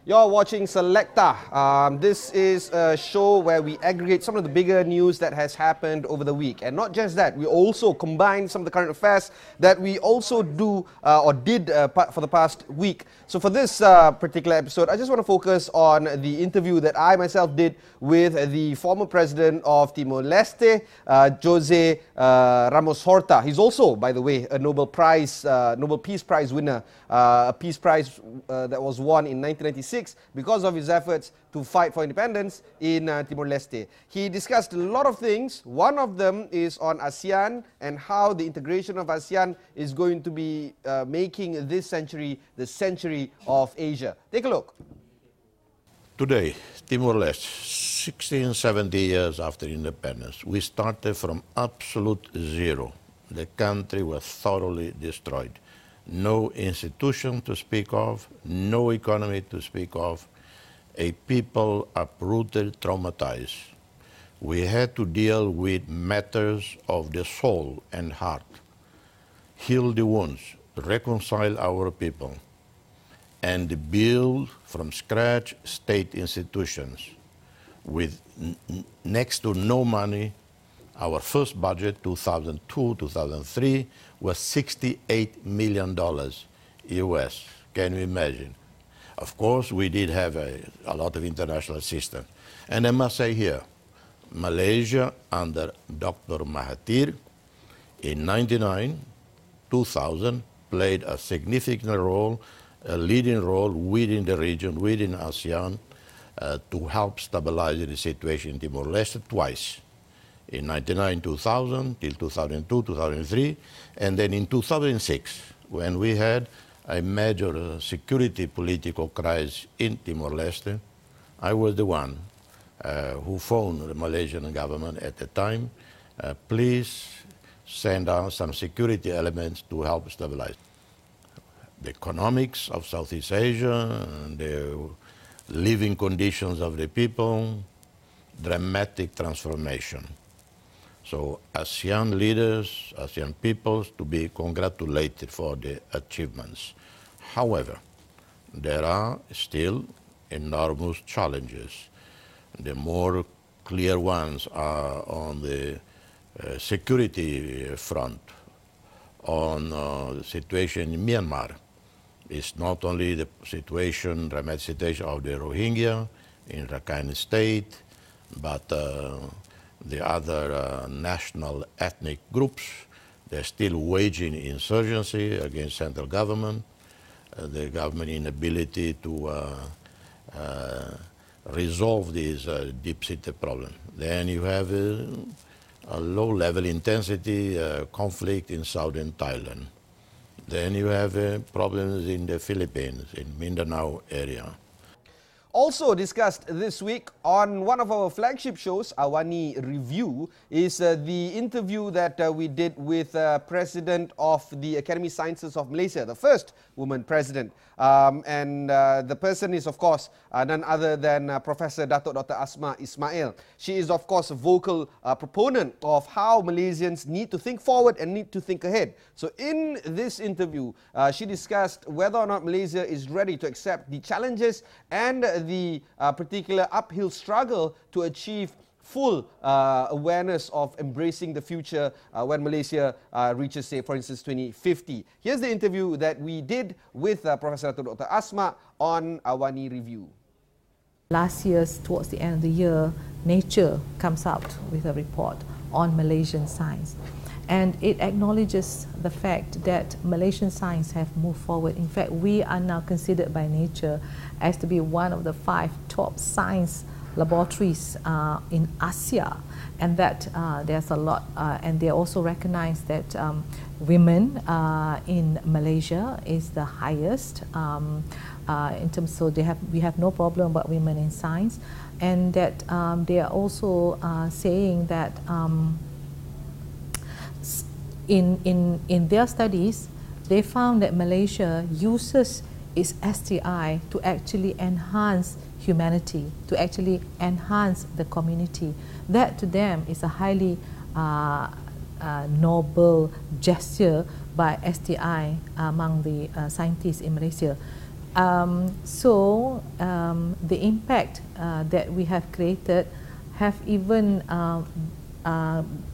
You're watching Selecta. This is a show where we aggregate some of the bigger news that has happened over the week. And not just that, we also combine some of the current affairs that we also do or did for the past week. So for this particular episode, I just want to focus on the interview that I myself did with the former president of Timor-Leste, Jose Ramos Horta. He's also, by the way, a Nobel Peace Prize winner, a peace prize that was won in 1996 because of his efforts to fight for independence in Timor-Leste. He discussed a lot of things. One of them is on ASEAN and how the integration of ASEAN is going to be making this century the century of Asia. Take a look. Today, Timor-Leste, 16, 70 years after independence, we started from absolute zero. The country was thoroughly destroyed. No institution to speak of, no economy to speak of, a people uprooted, traumatized. We had to deal with matters of the soul and heart, heal the wounds, reconcile our people, and build from scratch state institutions. With next to no money, our first budget, 2002-2003, was $68 million US. Can you imagine? Of course, we did have a lot of international assistance. And I must say here, Malaysia under Dr. Mahathir in 1999, 2000, played a significant role, a leading role within the region, within ASEAN, to help stabilize the situation in Timor-Leste twice. In 1999, 2000, till 2002, 2003, and then in 2006, when we had a major security political crisis in Timor-Leste, I was the one who phoned the Malaysian government at the time, please send out some security elements to help stabilize. The economics of Southeast Asia, the living conditions of the people, dramatic transformation. So ASEAN leaders, ASEAN peoples, to be congratulated for the achievements. However, there are still enormous challenges. The more clear ones are on the security front, on the situation in Myanmar. It's not only the situation, dramatic situation of the Rohingya in Rakhine State, but the other national ethnic groups. They're still waging insurgency against central government, the government inability to resolve this deep-seated problem. Then you have a low-level intensity conflict in southern Thailand. Then you have problems in the Philippines, in Mindanao area. Also discussed this week on one of our flagship shows, AWANI Review, is the interview that we did with President of the Academy Sciences of Malaysia, the first woman president. The person is, of course, none other than Professor Datuk Dr. Asma Ismail. She is, of course, a vocal proponent of how Malaysians need to think forward and need to think ahead. So in this interview, she discussed whether or not Malaysia is ready to accept the challenges and the particular uphill struggle to achieve full awareness of embracing the future when Malaysia reaches, say, for instance, 2050. Here's the interview that we did with Professor Dr. Asma on AWANI Review. Last year, towards the end of the year, Nature comes out with a report on Malaysian science. And it acknowledges the fact that Malaysian science have moved forward. In fact, we are now considered by Nature as to be one of the 5 top science laboratories in Asia, and that there's a lot, and they also recognize that women in Malaysia is the highest in terms, so we have no problem about women in science, and that they are also saying that in their studies, they found that Malaysia uses its STI to actually enhance humanity, to actually enhance the community. That to them is a highly noble gesture by STI among the scientists in Malaysia. The impact that we have created have even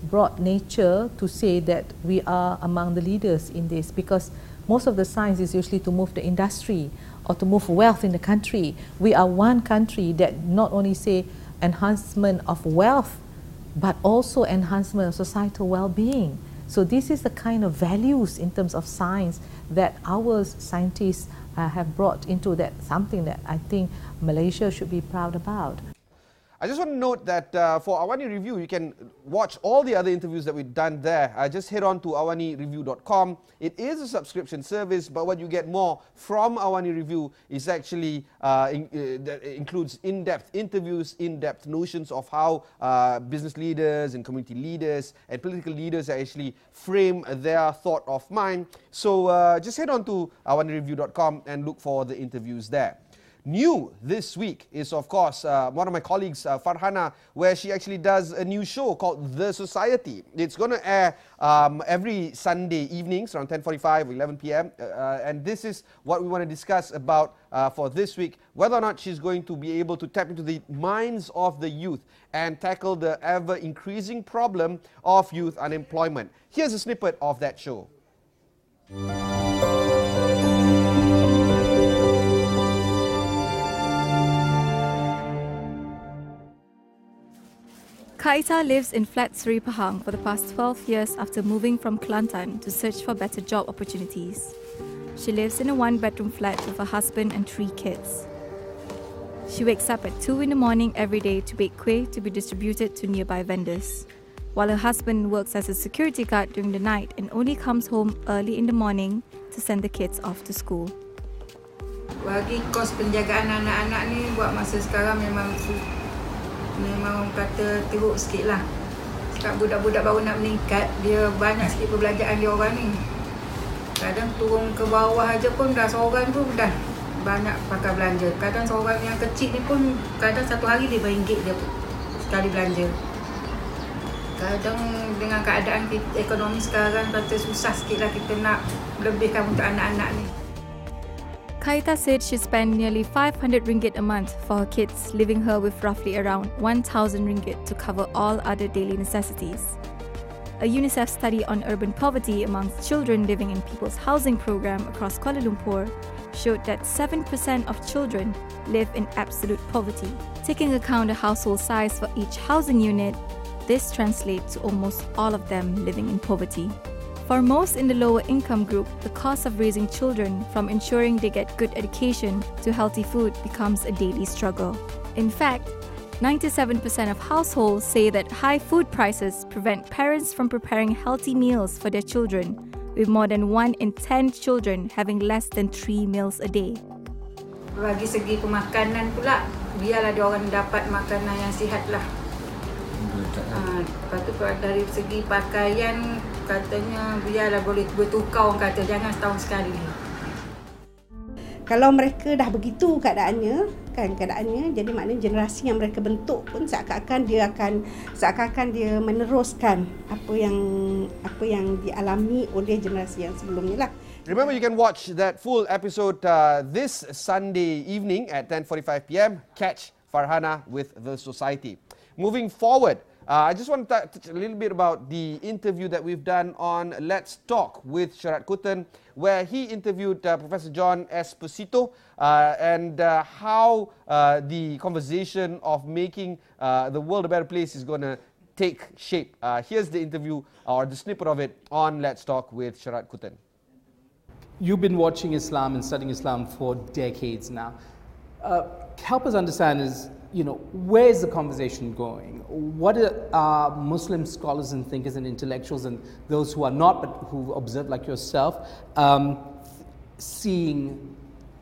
brought nature to say that we are among the leaders in this, because most of the science is usually to move the industry or to move wealth in the country. We are one country that not only say enhancement of wealth, but also enhancement of societal well-being. So this is the kind of values in terms of science that our scientists have brought into that, something that I think Malaysia should be proud about. I just want to note that for Awani Review, you can watch all the other interviews that we've done there. Just head on to awanireview.com. It is a subscription service, but what you get more from Awani Review is actually that includes in-depth interviews, in-depth notions of how business leaders and community leaders and political leaders actually frame their thought of mind. So just head on to awanireview.com and look for the interviews there. New this week is, of course, one of my colleagues, Farhana, where she actually does a new show called The Society. It's going to air every Sunday evenings around 10:45 or 11 p.m. And this is what we want to discuss about for this week, whether or not she's going to be able to tap into the minds of the youth and tackle the ever-increasing problem of youth unemployment. Here's a snippet of that show. Kaita lives in Flat Seri Pahang for the past 12 years after moving from Kelantan to search for better job opportunities. She lives in a one-bedroom flat with a husband and 3 kids. She wakes up at 2 in the morning every day to bake kuih to be distributed to nearby vendors, while her husband works as a security guard during the night and only comes home early in the morning to send the kids off to school. Bagi kos penjagaan anak-anak ni buat masa sekarang memang kata teruk sikit lah. Sebab budak-budak baru nak meningkat, dia banyak sikit perbelanjaan dia orang ni. Kadang turun ke bawah aja pun dah seorang tu dah banyak pakai belanja. Kadang seorang yang kecil ni pun kadang satu hari RM5 dia sekali belanja. Kadang dengan keadaan ekonomi sekarang kata susah sikit lah kita nak lebihkan untuk anak-anak ni. Kaita said she spent nearly 500 ringgit a month for her kids, leaving her with roughly around 1,000 ringgit to cover all other daily necessities. A UNICEF study on urban poverty amongst children living in People's Housing Program across Kuala Lumpur showed that 7% of children live in absolute poverty. Taking account the household size for each housing unit, this translates to almost all of them living in poverty. For most in the lower income group, the cost of raising children, from ensuring they get good education to healthy food, becomes a daily struggle. In fact, 97% of households say that high food prices prevent parents from preparing healthy meals for their children, with more than 1 in 10 children having less than 3 meals a day. Bagi segi pemakanan pula, biarlah dia orang dapat makanan yang sihat lah. Lepas tu dari segi pakaian, katanya biarlah boleh bertukar, orang kata jangan setahun sekali. Kalau mereka dah begitu keadaannya, jadi maknanya generasi yang mereka bentuk pun seakan-akan dia meneruskan apa yang dialami oleh generasi yang sebelumnya lah. Remember, you can watch that full episode this Sunday evening at 10:45 p.m. Catch Farhana with The Society. Moving forward, I just want to touch a little bit about the interview that we've done on Let's Talk with Syarat Kutan, where he interviewed Professor John Esposito and how the conversation of making the world a better place is going to take shape. Here's the interview, or the snippet of it, on Let's Talk with Syarat Kutan. You've been watching Islam and studying Islam for decades now. Help us understand where is the conversation going? What are Muslim scholars and thinkers and intellectuals and those who are not but who observe like yourself seeing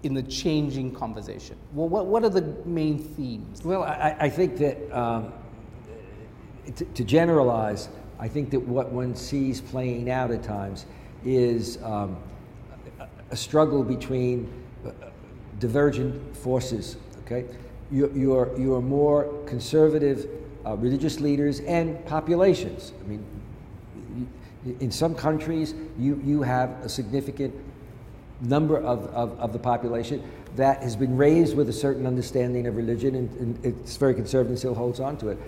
in the changing conversation? What are the main themes? Well, I think that to generalize, I think that what one sees playing out at times is a struggle between divergent forces, okay? Your more conservative religious leaders and populations. I mean, in some countries, you have a significant number of the population that has been raised with a certain understanding of religion, and it's very conservative and still holds on to it.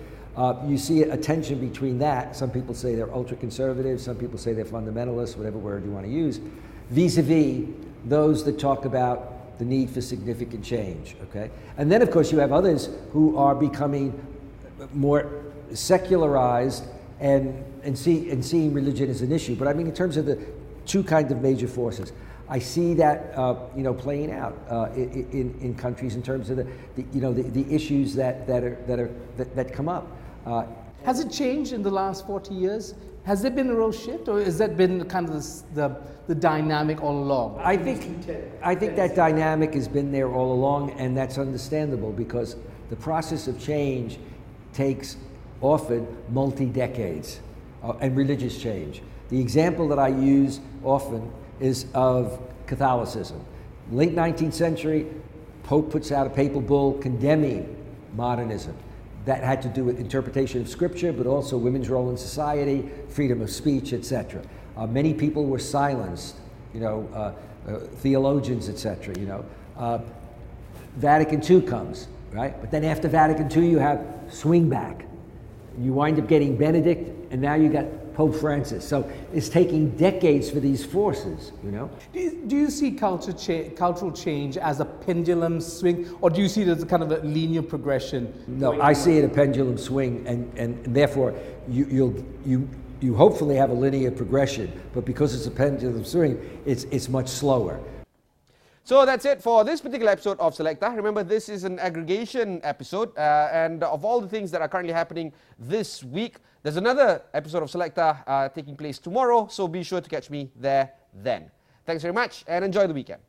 You see a tension between that. Some people say they're ultra-conservative, some people say they're fundamentalists, whatever word you want to use, vis-a-vis those that talk about the need for significant change, okay? And then, of course, you have others who are becoming more secularized and seeing religion as an issue. But I mean, in terms of the two kinds of major forces, I see that playing out in countries in terms of the issues that come up. Has it changed in the last 40 years? Has there been a real shift, or has that been kind of the dynamic all along? I think that dynamic has been there all along, and that's understandable because the process of change takes often multi-decades, and religious change. The example that I use often is of Catholicism. Late 19th century, Pope puts out a papal bull condemning modernism. That had to do with interpretation of scripture, but also women's role in society, freedom of speech, etc. Many people were silenced, theologians, etc. Vatican II comes, right? But then after Vatican II, you have swing back. You wind up getting Benedict, and now you got Pope Francis. So it's taking decades for these forces, Do you see cultural change as a pendulum swing, or do you see it as a kind of a linear progression? No, I see it a pendulum swing, and therefore you hopefully have a linear progression, but because it's a pendulum swing, it's much slower. So that's it for this particular episode of Selecta. Remember, this is an aggregation episode, and of all the things that are currently happening this week, there's another episode of Selecta taking place tomorrow, so be sure to catch me there then. Thanks very much, and enjoy the weekend.